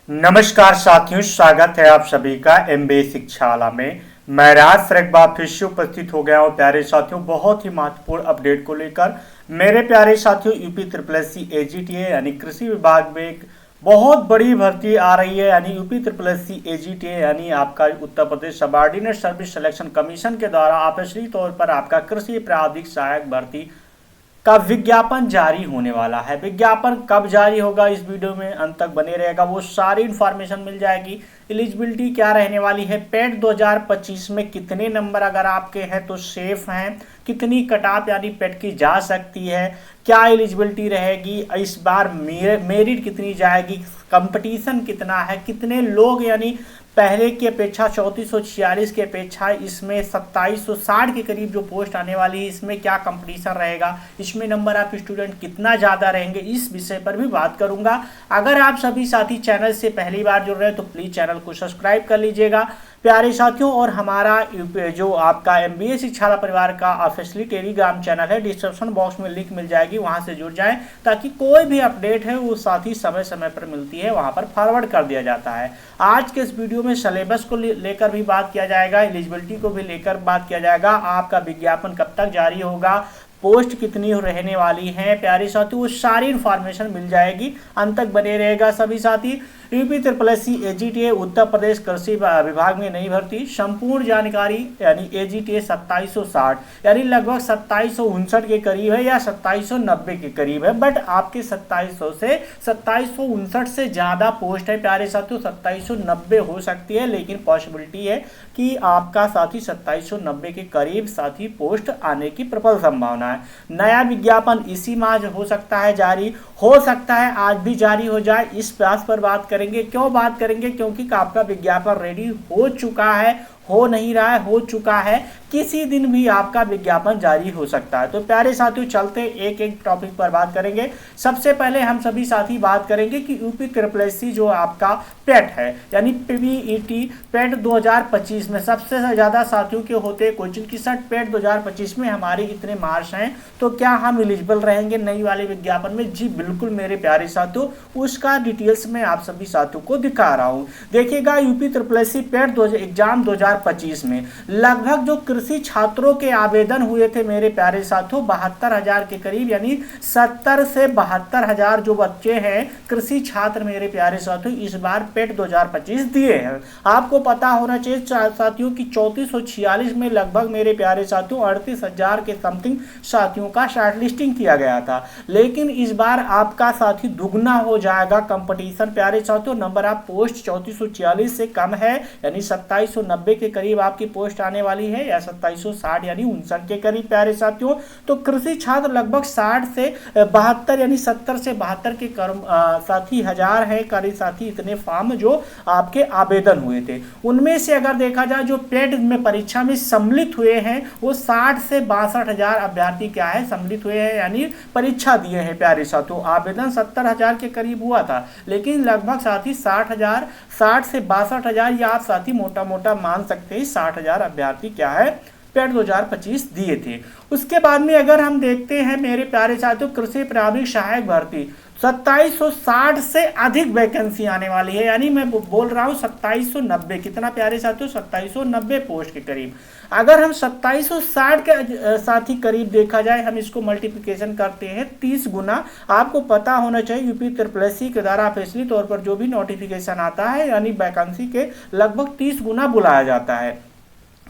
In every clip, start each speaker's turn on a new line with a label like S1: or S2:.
S1: नमस्कार साथियों, स्वागत है आप सभी का एमबीए शिक्षाला में। मैं राज सर एक बार फिर से उपस्थित हो गया हूँ प्यारे साथियों, बहुत ही महत्वपूर्ण अपडेट को लेकर। मेरे प्यारे साथियों, UP triple S C AGTA यानी कृषि विभाग में एक बहुत बड़ी भर्ती आ रही है। यानी UP triple S C AGTA यानी आपका Uttar Pradesh subordinate service selection commission के द्वारा आपसी तौर पर आपका कृषि प्राविधिक सहायक भर्ती का विज्ञापन जारी होने वाला है। विज्ञापन कब जारी होगा, इस वीडियो में अंत तक बने रहेगा, वो सारी इंफॉर्मेशन मिल जाएगी। एलिजिबिलिटी क्या रहने वाली है, पेट 2025 में कितने नंबर अगर आपके हैं तो सेफ हैं, कितनी कट-ऑफ यानी पेट की जा सकती है, क्या एलिजिबिलिटी रहेगी, इस बार मेरिट कितनी जाएगी, कंपटीशन कितना है, कितने लोग यानी पहले की अपेक्षा 3446 की अपेक्षा इसमें 2760 के करीब जो पोस्ट आने वाली है, इसमें क्या कंपटीशन रहेगा, इसमें नंबर ऑफ स्टूडेंट कितना ज़्यादा रहेंगे, इस विषय पर भी बात करूंगा। अगर आप सभी साथी चैनल से पहली बार जुड़ रहे हैं तो प्लीज़ चैनल को सब्सक्राइब कर लीजिएगा प्यारे साथियों। और हमारा जो आपका एमबीए शिक्षाला परिवार का ऑफिशियली टेलीग्राम चैनल है, डिस्क्रिप्शन बॉक्स में लिंक मिल जाएगी, वहां से जुड़ जाएं ताकि कोई भी अपडेट है वो साथी समय समय पर मिलती है, वहां पर फॉरवर्ड कर दिया जाता है। आज के इस वीडियो में सिलेबस को लेकर भी बात किया जाएगा, एलिजिबिलिटी को भी लेकर बात किया जाएगा, आपका विज्ञापन कब तक जारी होगा, पोस्ट कितनी रहने वाली हैं प्यारे साथियों, वो सारी इंफॉर्मेशन मिल जाएगी। अंत तक बने रहेगा सभी साथी। UP triple S C AGTA Uttar Pradesh कृषि विभाग में नई भर्ती, संपूर्ण जानकारी यानी एजीटीए 2760 यानी लगभग 2759 के करीब है या 2790 के करीब है, बट आपके 2700 से 2759 से ज़्यादा पोस्ट है प्यारे साथियों। 2790 हो सकती है, लेकिन पॉसिबिलिटी है कि आपका साथी 2790 के करीब साथी पोस्ट आने की प्रबल संभावना है। नया विज्ञापन इसी माह हो सकता है जारी, हो सकता है आज भी जारी हो जाए, इस प्रयास पर बात करेंगे। क्यों बात करेंगे, क्योंकि आपका विज्ञापन रेडी हो चुका है, हो नहीं रहा है, हो चुका है, किसी दिन भी आपका विज्ञापन जारी हो सकता है। तो प्यारे साथियों चलते एक एक टॉपिक पर बात करेंगे। सबसे पहले हम सभी साथी बात करेंगे कि यूपी ट्रिपल एस सी जो आपका पेट है यानी पीवीईटी पेट 2025 में सबसे ज़्यादा साथियों के होते हैं क्वेश्चन की सट पेट 2025 में हमारे इतने मार्क्स हैं, तो क्या हम एलिजिबल रहेंगे नई वाले विज्ञापन में? जी बिल्कुल मेरे प्यारे साथियों, उसका डिटेल्स में आप सभी साथियों को दिखा रहा हूँ। देखिएगा UP triple S C PET exam 2025 में लगभग जो कृषि छात्रों के आवेदन हुए थे मेरे प्यारे साथियों 72,000 के करीब, यानी 70 से 72,000 जो बच्चे हैं कृषि छात्र मेरे प्यारे साथियों इस बार पेट 2025 दिए हैं। आपको पता होना चाहिए साथियों कि 3446 में लगभग मेरे प्यारे साथियों 38,000 के समथिंग साथियों का शॉर्टलिस्टिंग किया गया था, लेकिन इस बार आपका साथी दुगना हो जाएगा कंपटीशन प्यारे साथियों। नंबर ऑफ पोस्ट 3446 से कम है, यानी 2790 के करीब आपकी पोस्ट आने वाली है या 2760 यानी 59 के करीब प्यारे साथियों। तो कृषि छात्र लगभग 60 से 72 यानी 70 से 72 के साथी हजार है करीब साथी इतने फॉर्म जो आपके आवेदन हुए थे। उनमें से अगर देखा जाए जो पेट में परीक्षा में सम्मिलित हुए हैं वो 60 से 62,000 अभ्यर्थी क्या है सम्मिलित हुए हैं यानी परीक्षा दिए हैं प्यारे साथियों। आवेदन 70,000 के करीब हुआ था, लेकिन लगभग साथी 60,000 60 से 62,000 या आप साथी मोटा मोटा मान सकते हैं 60,000 अभ्यर्थी क्या है पेट 2025 दिए थे। उसके बाद में अगर हम देखते हैं मेरे प्यारे साथियों कृषि प्राविधिक सहायक भर्ती 2760 से अधिक वैकेंसी आने वाली है, यानी मैं बोल रहा हूँ 2790 कितना प्यारे साथियों 2790 पोस्ट के करीब। अगर हम 2760 के साथ ही करीब देखा जाए, हम इसको मल्टीप्लिकेशन करते हैं 30 गुना। आपको पता होना चाहिए यूपी ट्रिपल एस सी के द्वारा ऑफिशियली तौर पर जो भी नोटिफिकेशन आता है यानी वैकेंसी के लगभग 30 गुना बुलाया जाता है।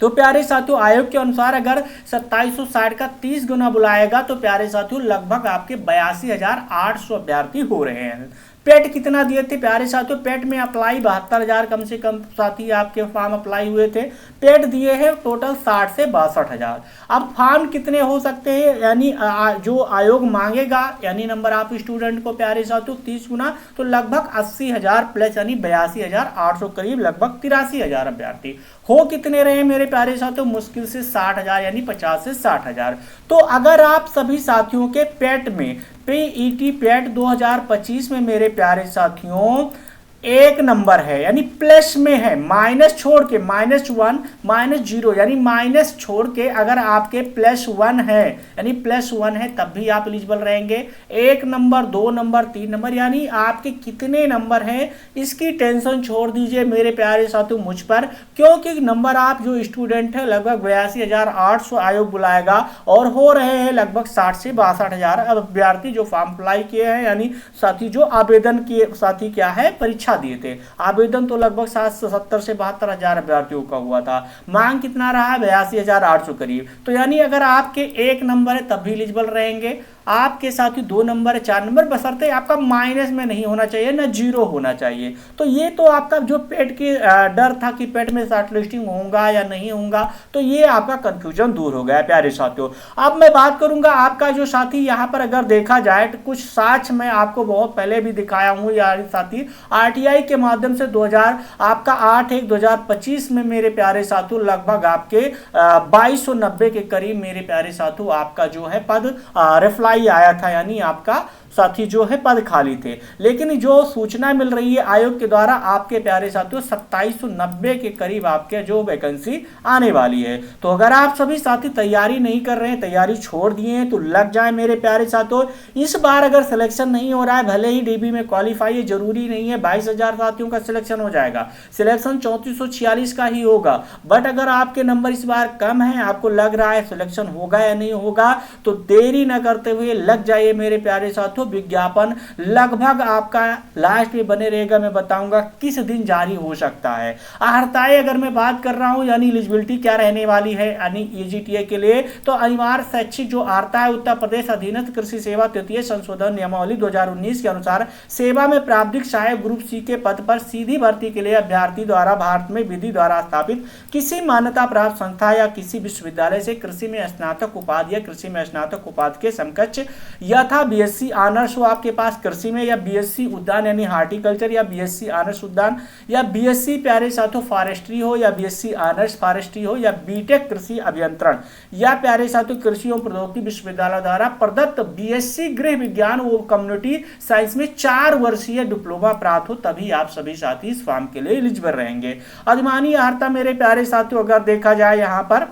S1: तो प्यारे साथियों आयोग के अनुसार अगर 2760 का 30 गुना बुलाएगा तो प्यारे साथियों लगभग आपके 82,800 अभ्यर्थी हो रहे हैं। पेट कितना दिए थे प्यारे साथियों, पेट में अप्लाई 72,000 कम से कम साथी आपके फॉर्म अप्लाई हुए थे, पेट दिए हैं टोटल 60 से 62,000। अब फॉर्म कितने हो सकते हैं यानी जो आयोग मांगेगा यानी नंबर ऑफ स्टूडेंट को प्यारे साथियों 30 गुना, तो लगभग 80,000 प्लस यानी 82,800 करीब लगभग 83,000 अभ्यर्थी हो कितने रहे मेरे प्यारे साथियों, मुश्किल से 60,000 यानी 50 से 60,000। तो अगर आप सभी साथियों के पेट में पीईटी पेट 2025 में मेरे प्यारे साथियों एक नंबर है यानी प्लस में है, माइनस छोड़ के -1 -0 यानी माइनस छोड़ के अगर आपके +1 है यानी +1 है तब भी आप एलिजिबल रहेंगे। एक नंबर, 2 नंबर, 3 नंबर यानी आपके कितने नंबर हैं इसकी टेंशन छोड़ दीजिए मेरे प्यारे साथियों मुझ पर, क्योंकि नंबर आप जो स्टूडेंट है लगभग 82,800 आयोग बुलाएगा और हो रहे हैं लगभग 60 से 62,000 अभ्यर्थी जो फॉर्म अप्लाई किए हैं यानी साथी जो आवेदन किए, साथी क्या है परीक्षा दिए थे। आवेदन तो लगभग 70 से 72,000 अभ्यर्थियों का हुआ था। मांग कितना रहा है 82,800 करीब। तो यानी अगर आपके एक नंबर है तब भी एलिजिबल रहेंगे, आपके साथ ही 2 नंबर है 4 नंबर, बशर्ते आपका माइनस में नहीं होना चाहिए ना 0 होना चाहिए। तो ये तो आपका जो पेट की डर था कि पेट में शॉर्ट लिस्टिंग होगा या नहीं होगा, तो ये आपका कंफ्यूजन दूर हो गया प्यारे साथियों। अब मैं बात करूंगा आपका जो साथी यहाँ पर अगर देखा जाए तो कुछ साक्ष्य मैं आपको बहुत पहले भी दिखाया हूँ यार साथी, आरटीआई के माध्यम से 2008-1-2025 में मेरे प्यारे साथियों लगभग आपके 2290 के करीब मेरे प्यारे साथियों आपका जो है पद रिफ्लाई आया था यानी आपका साथी जो है पद खाली थे। लेकिन जो सूचना मिल रही है आयोग के द्वारा आपके प्यारे साथियों 2790 के करीब आपके जो वैकेंसी आने वाली है। तो अगर आप सभी साथी तैयारी नहीं कर रहे हैं, तैयारी छोड़ दिए हैं, तो लग जाए मेरे प्यारे साथियों। इस बार अगर सिलेक्शन नहीं हो रहा है, भले ही डीबी में क्वालिफाई है, जरूरी नहीं है 22,000 साथियों का सिलेक्शन हो जाएगा, सिलेक्शन 3446 का ही होगा। बट अगर आपके नंबर इस बार कम है, आपको लग रहा है सिलेक्शन होगा या नहीं होगा, तो देरी न करते हुए लग जाइए मेरे प्यारे साथियों। विज्ञापन लगभग आपका लास्ट में बने रहेगा, मैं बताऊंगा किस दिन जारी हो सकता है। अर्हताएं अगर मैं बात कर रहा हूं यानी एलिजिबिलिटी क्या रहने वाली है यानी ईजीटीए के लिए, तो अनिवार्य शैक्षिक जो अर्हता है उत्तर प्रदेश अधीनस्थ कृषि सेवा तृतीय संशोधन नियमावली 2019 के अनुसार सेवा में प्रावधिक सहायक ग्रुप सी के पद पर सीधी भर्ती के लिए अभ्यर्थी द्वारा भारत में विधि द्वारा स्थापित किसी मान्यता प्राप्त संस्था या किसी विश्वविद्यालय से कृषि में स्नातक उपाधि या कृषि में स्नातक उपाधि के समकक्ष यथा बीएससी ऑनर्स हो आपके पास कृषि में, या बीएससी उद्यान यानी हार्टिकल्चर, या बीएससी ऑनर्स उद्यान, या बीएससी प्यारे साथियों फॉरेस्ट्री हो, या बीएससी ऑनर्स फॉरेस्ट्री हो, या बीटेक कृषि अभियंत्रण, या प्यारे साथियों कृषि एवं प्रौद्योगिकी विश्वविद्यालय द्वारा प्रदत्त बीएससी गृह विज्ञान व कम्युनिटी साइंस में 4 वर्षीय डिप्लोमा प्राप्त हो, तभी आप सभी साथी इस फॉर्म के लिए एलिजिबल रहेंगे। अधिमानी अर्हता मेरे प्यारे साथियों अगर देखा जाए यहाँ पर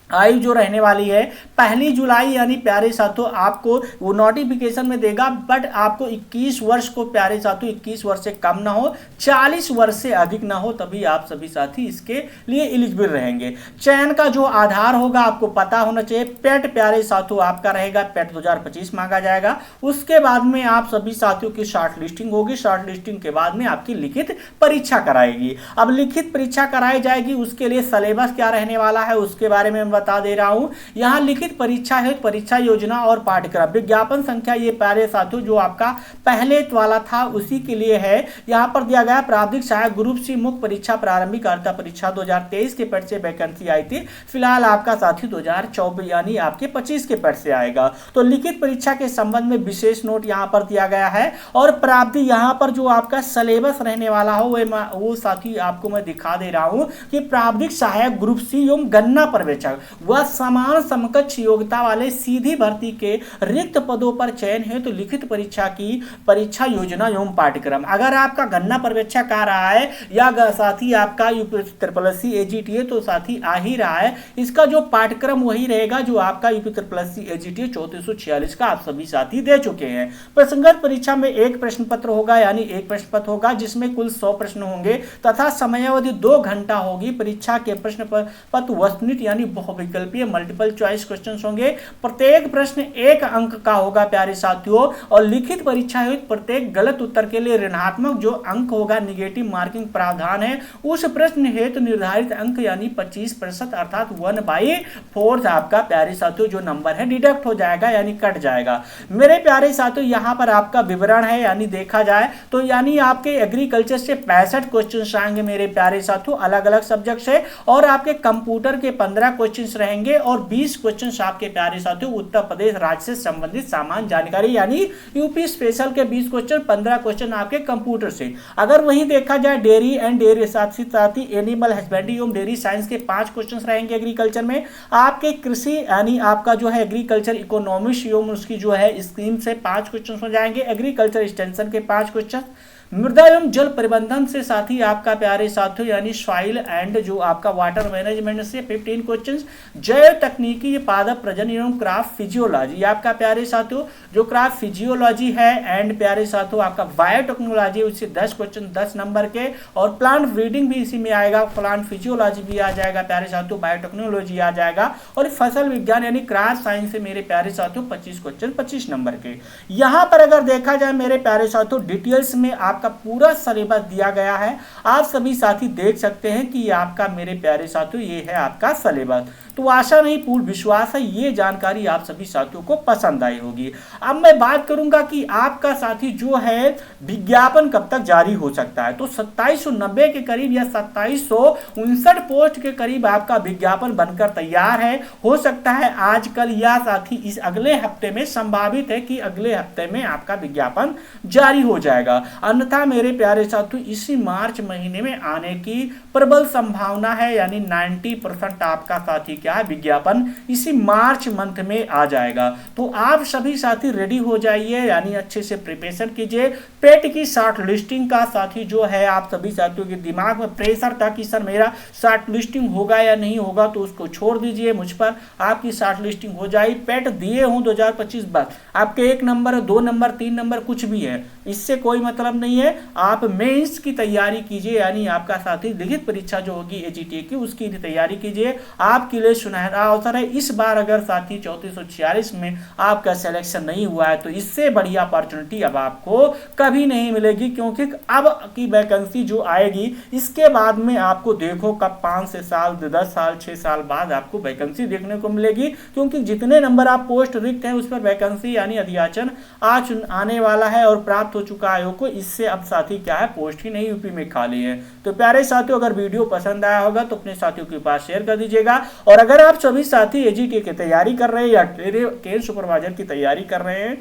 S1: आयु जो रहने वाली है 1 जुलाई यानी प्यारे साथियों आपको वो नोटिफिकेशन में देगा, बट आपको 21 वर्ष को प्यारे साथियों 21 वर्ष से कम ना हो, 40 वर्ष से अधिक ना हो, तभी आप सभी साथी इसके लिए एलिजिबल रहेंगे। चयन का जो आधार होगा आपको पता होना चाहिए। पेट प्यारे साथियों आपका रहेगा, पेट 2025 मांगा जाएगा। उसके बाद में आप सभी साथियों की शॉर्ट लिस्टिंग होगी, शॉर्ट लिस्टिंग के बाद में आपकी लिखित परीक्षा कराएगी। अब लिखित परीक्षा कराई जाएगी, उसके लिए सिलेबस क्या रहने वाला है उसके बारे में बता दे रहा हूं। यहां लिखित परीक्षा है, परीक्षा योजना और पाठ्यक्रम विज्ञापन संख्या ये प्यारे साथियों जो आपका पहले वाला था उसी के लिए है। यहां पर दिया गया प्रावधिक सहायक ग्रुप सी मुख्य परीक्षा प्रारंभिक अर्हता परीक्षा 2023 के पेट से वैकेंसी आई थी, फिलहाल आपका साथी 2024 यानी आपके 25 के पेट से आएगा। तो लिखित परीक्षा के संबंध में विशेष नोट यहां पर दिया गया है और प्राप्ति यहां पर जो आपका सिलेबस रहने वाला हो वो साथी आपको मैं दिखा दे रहा हूं कि प्रावधिक सहायक ग्रुप सी एवं गणना पर्यवेक्षक वह समान समकक्ष योग्यता वाले सीधी भर्ती के रिक्त पदों पर चयन है। तो लिखित परीक्षा की परीक्षा योजना एवं पाठ्यक्रम अगर आपका गणना पर्यवेक्षक आ रहा है या साथी आपका यूपी एजीटीए तो साथी आ ही रहा है, इसका जो पाठ्यक्रम वही रहेगा जो आपका यूपी एजीटीए 3446 का आप सभी साथी दे चुके हैं। प्रसंगत परीक्षा में एक प्रश्न पत्र होगा यानी एक प्रश्न पत्र होगा जिसमें कुल 100 प्रश्न होंगे तथा समयावधि 2 घंटा होगी। परीक्षा के प्रश्न पत्र वस्तुनिष्ठ यानी बहुविकल्पीय मल्टीपल चॉइस क्वेश्चंस होंगे। प्रत्येक प्रश्न 1 अंक का होगा प्यारे साथियों और लिखित परीक्षा है प्रत्येक गलत उत्तर के लिए ऋणात्मक जो अंक होगा निगेटिव मार्किंग प्रावधान है। उस प्रश्न हेतु निर्धारित अंक यानी 25% अर्थात 1/4 आपका प्यारे साथियों जो नंबर है डिडक्ट हो जाएगा यानी कट जाएगा। मेरे प्यारे साथियों यहाँ पर आपका विवरण है यानी देखा जाए तो यानी आपके एग्रीकल्चर से 65 क्वेश्चन आएंगे मेरे प्यारे साथियों अलग अलग सब्जेक्ट से और आपके कंप्यूटर के 15 क्वेश्चंस रहेंगे और 20 क्वेश्चंस आपके प्यारे साथियों उत्तर प्रदेश राज्य से संबंधित सामान्य जानकारी यानी यूपी स्पेशल के 20 क्वेश्चन 15 क्वेश्चन आपके कंप्यूटर से। अगर वहीं देखा जाए डेयरी एंड डेयरी साथ ही एनिमल हस्बेंड्री एवं डेयरी साइंस के 5 क्वेश्चंस रहेंगे एग्रीकल्चर में। आपके कृषि यानी आपका जो है एग्रीकल्चर इकोनॉमिक्स एवं उसकी जो है स्कीम से 5 क्वेश्चन हो जाएंगे। एग्रीकल्चर एक्सटेंशन के 5 क्वेश्चन
S2: मृदा एवं जल प्रबंधन से साथी आपका प्यारे साथियों यानी सॉइल एंड जो आपका वाटर मैनेजमेंट से 15 क्वेश्चंस। जैव तकनीकी पादप प्रजनन एवं क्राफ्ट फिजियोलॉजी आपका प्यारे साथियों जो क्राफ्ट फिजियोलॉजी है एंड प्यारे साथियों आपका बायोटेक्नोलॉजी उससे 10 क्वेश्चन 10 नंबर के, और प्लांट ब्रीडिंग भी इसी में आएगा, प्लांट फिजियोलॉजी भी आ जाएगा प्यारे साथियों, बायोटेक्नोलॉजी आ जाएगा, और फसल विज्ञान यानी क्रॉप साइंस से मेरे प्यारे साथियों 25 क्वेश्चन 25 नंबर के। यहाँ पर अगर देखा जाए मेरे प्यारे साथियों डिटेल्स में आपका पूरा सिलेबस दिया गया है, आप सभी साथी देख सकते हैं कि आपका मेरे प्यारे साथियों ये है आपका सिलेबस। तो आशा नहीं पूर्ण विश्वास है ये जानकारी आप सभी साथियों को पसंद आई होगी। अब मैं बात करूंगा कि आपका साथी जो है विज्ञापन कब तक जारी हो सकता है। तो 2790 के करीब या 2759 पोस्ट के करीब आपका विज्ञापन बनकर तैयार है। हो सकता है आजकल या साथी इस अगले हफ्ते में, संभावित है कि अगले हफ्ते में आपका विज्ञापन जारी हो जाएगा, अन्यथा मेरे प्यारे साथियों इसी मार्च महीने में आने की प्रबल संभावना है, यानी 90% आपका साथी क्या है विज्ञापन इसी मार्च मंथ में आ जाएगा। तो आप सभी साथी रेडी हो जाइए, यानी अच्छे से प्रिपरेशन कीजिए। पेट की शॉर्ट लिस्टिंग का साथी जो है आप सभी साथियों के दिमाग में प्रेशर था कि सर मेरा शॉर्ट लिस्टिंग होगा या नहीं होगा, तो उसको छोड़ दीजिए, मुझ पर आपकी शॉर्ट लिस्टिंग हो जाए। पेट दिए हूं 2025 बस आपके 1 नंबर 2 नंबर 3 नंबर कुछ भी है, इससे कोई मतलब नहीं है। आप मेंस की तैयारी कीजिए, यानी आपका साथी लिखित परीक्षा जो होगी एजीटी की उसकी तैयारी कीजिए, आपके लिए सुनहरा अवसर है। इस बार अगर साथी 3446 में आपका सिलेक्शन नहीं हुआ है तो इससे बढ़िया अपॉर्चुनिटी अब आपको कभी नहीं मिलेगी, क्योंकि अब की वैकेंसी जो आएगी इसके बाद में आपको देखो कब 5 से साल 10 साल 6 साल बाद आपको वैकेंसी देखने को मिलेगी, क्योंकि जितने नंबर आप पोस्ट रिक्त हैं उस पर वैकेंसी यानी अधियाचन आज आने वाला है और प्राप्त हो चुका आयोग को। इससे अब साथी क्या है पोस्ट ही नहीं यूपी में खाली है। तो प्यारे साथियों अगर वीडियो पसंद आया होगा तो अपने साथियों के पास शेयर कर दीजिएगा, और अगर आप सभी साथी एजीटी की तैयारी कर रहे हैं या ट्रेन सुपरवाइजर की तैयारी कर रहे हैं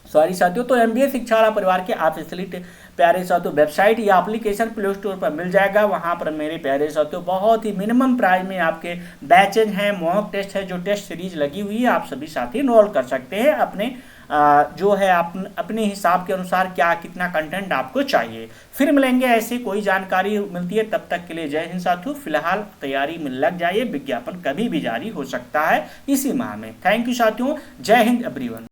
S2: सॉरी साथियों, तो एमबीए शिक्षाला परिवार के आप इसलिए प्यारे साथियों वेबसाइट या एप्लीकेशन प्ले स्टोर पर मिल जाएगा। वहां पर मेरे प्यारे साथियों बहुत ही मिनिमम प्राइस में आपके बैचेज हैं, मॉक टेस्ट है, जो टेस्ट सीरीज लगी हुई है, आप सभी साथी इनरोल कर सकते हैं अपने जो है अपने हिसाब के अनुसार क्या कितना कंटेंट आपको चाहिए। फिर मिलेंगे ऐसी कोई जानकारी मिलती है, तब तक के लिए जय हिंद साथियों। फिलहाल तैयारी में लग जाइए, विज्ञापन कभी भी जारी हो सकता है इसी माह में। थैंक यू साथियों, जय हिंद एवरीवन।